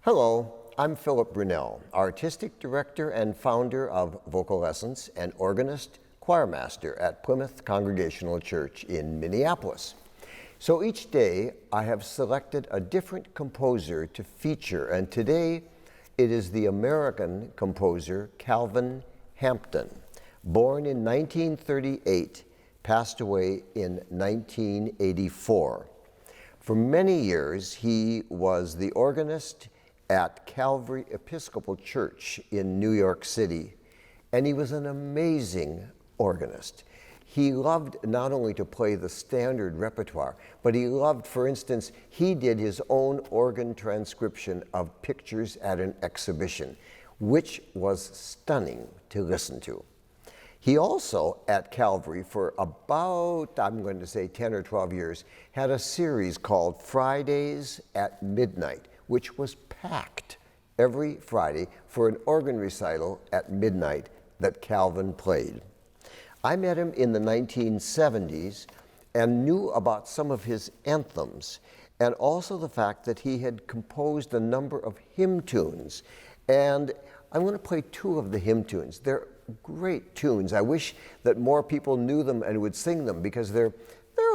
Hello, I'm Philip Brunelle, Artistic Director and founder of Vocal Lessons and organist, choirmaster at Plymouth Congregational Church in Minneapolis. So each day I have selected a different composer to feature, and today it is the American composer Calvin Hampton, born in 1938, passed away in 1984. For many years, he was the organist at Calvary Episcopal Church in New York City, and he was an amazing organist. He loved not only to play the standard repertoire, but he loved, for instance, he did his own organ transcription of pictures at an exhibition, which was stunning to listen to. He also, at Calvary, for about, I'm going to say 10 or 12 years, had a series called Fridays at Midnight, which was packed every Friday for an organ recital at midnight that Calvin played. I met him in the 1970s and knew about some of his anthems, and also the fact that he had composed a number of hymn tunes. And I'm going to play two of the hymn tunes. They're great tunes. I wish that more people knew them and would sing them, because they're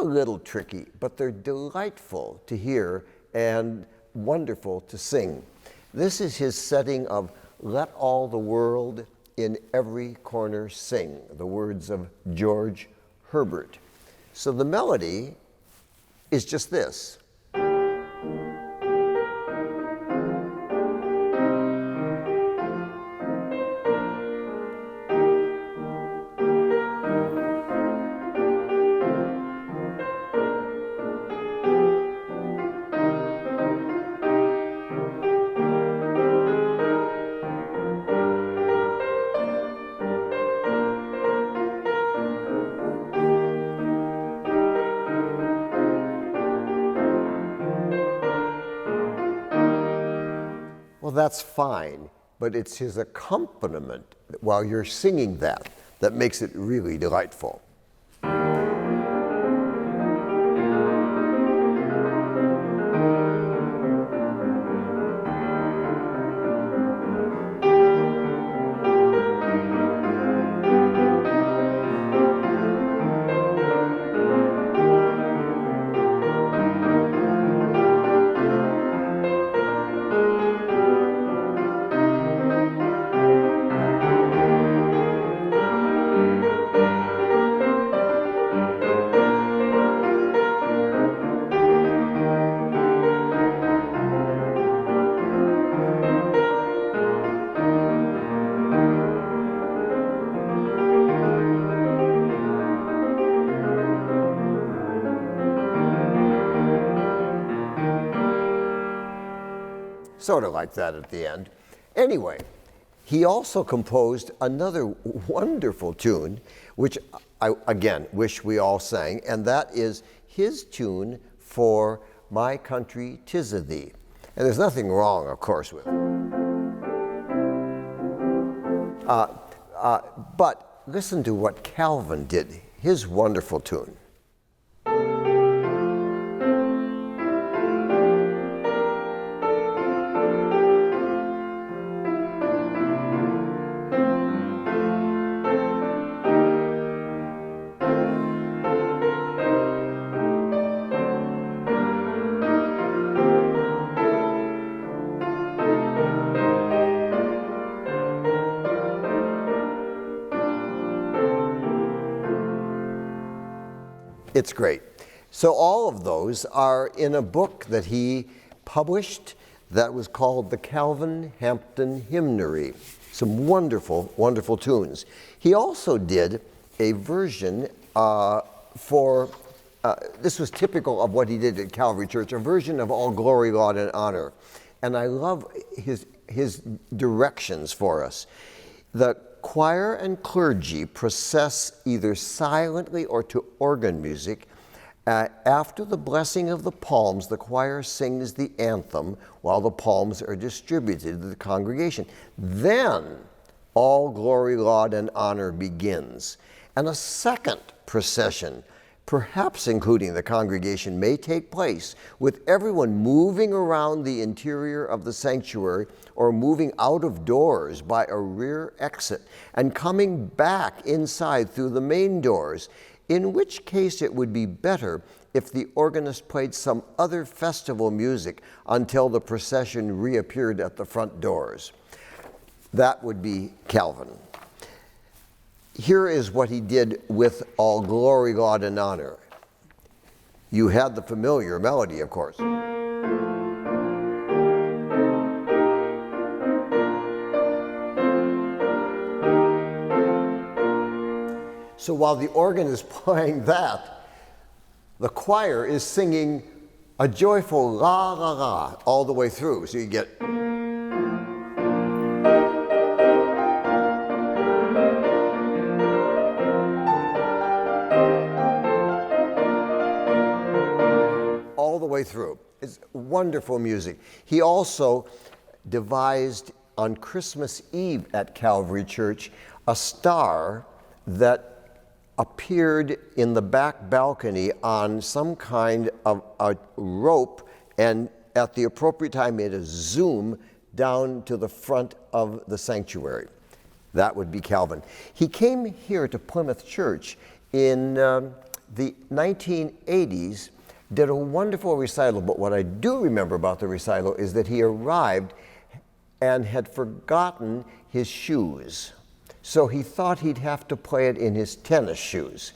a little tricky, but they're delightful to hear and wonderful to sing. This is his setting of "Let All the World in Every Corner Sing," the words of George Herbert. So the melody is just this. Well, that's fine, but it's his accompaniment while you're singing that makes it really delightful. Sort of like that at the end. Anyway, he also composed another wonderful tune, which I, again, wish we all sang, and that is his tune for "My Country 'Tis of Thee." And there's nothing wrong, of course, with it. But listen to what Calvin did, his wonderful tune. It's great. So all of those are in a book that he published that was called the Calvin Hampton Hymnary. Some wonderful, wonderful tunes. He also did a version this was typical of what he did at Calvary Church, a version of "All Glory, Laud, and Honor." And I love his directions for us. The choir and clergy process either silently or to organ music. After the blessing of the palms, the choir sings the anthem while the palms are distributed to the congregation. Then, "All Glory, Laud, and Honor" begins. And a second procession perhaps including the congregation, may take place with everyone moving around the interior of the sanctuary or moving out of doors by a rear exit and coming back inside through the main doors, in which case it would be better if the organist played some other festival music until the procession reappeared at the front doors. That would be Calvin. Here is what he did with All Glory, God, and Honor. You had the familiar melody, of course. So while the organ is playing that, the choir is singing a joyful la la la all the way through. So you get all the way through. It's wonderful music. He also devised on Christmas Eve at Calvary Church a star that appeared in the back balcony on some kind of a rope, and at the appropriate time made a zoom down to the front of the sanctuary. That would be Calvin. He came here to Plymouth Church in the 1980s, did a wonderful recital, but what I do remember about the recital is that he arrived and had forgotten his shoes. So he thought he'd have to play it in his tennis shoes.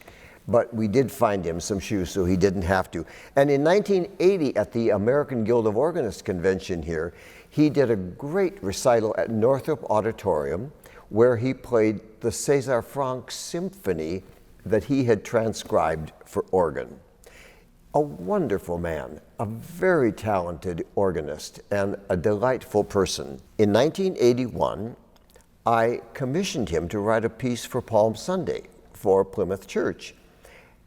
But we did find him some shoes, so he didn't have to. And in 1980, at the American Guild of Organists convention here, he did a great recital at Northrop Auditorium, where he played the César Franck Symphony that he had transcribed for organ. A wonderful man, a very talented organist, and a delightful person. In 1981, I commissioned him to write a piece for Palm Sunday for Plymouth Church.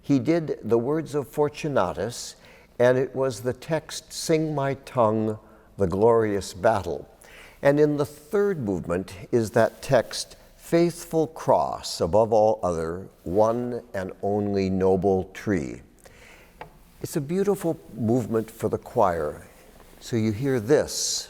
He did the words of Fortunatus, and it was the text, "Sing my tongue, the glorious battle." And in the third movement is that text, "Faithful cross, above all other, one and only noble tree." It's a beautiful movement for the choir. So you hear this.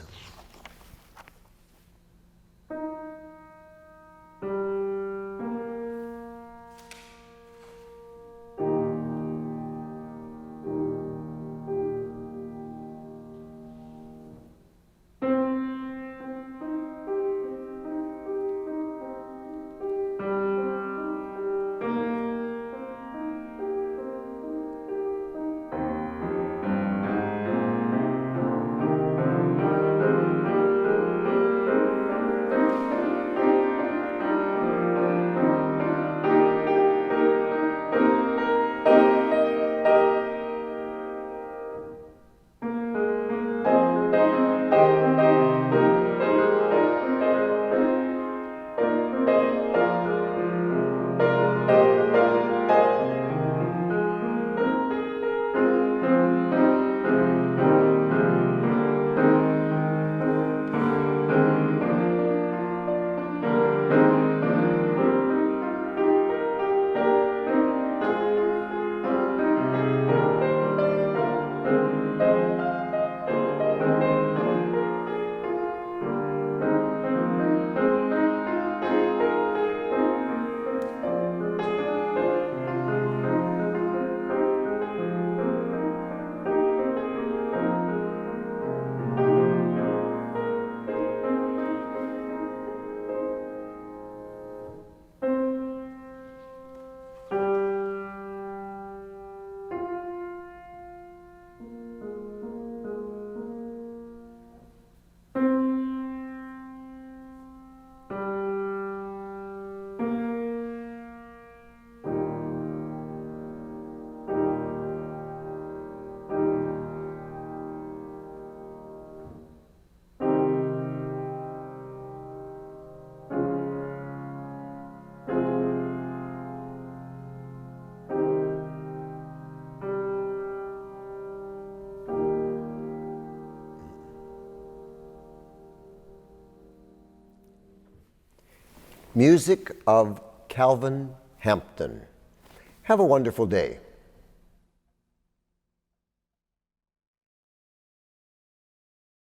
Music of Calvin Hampton. Have a wonderful day.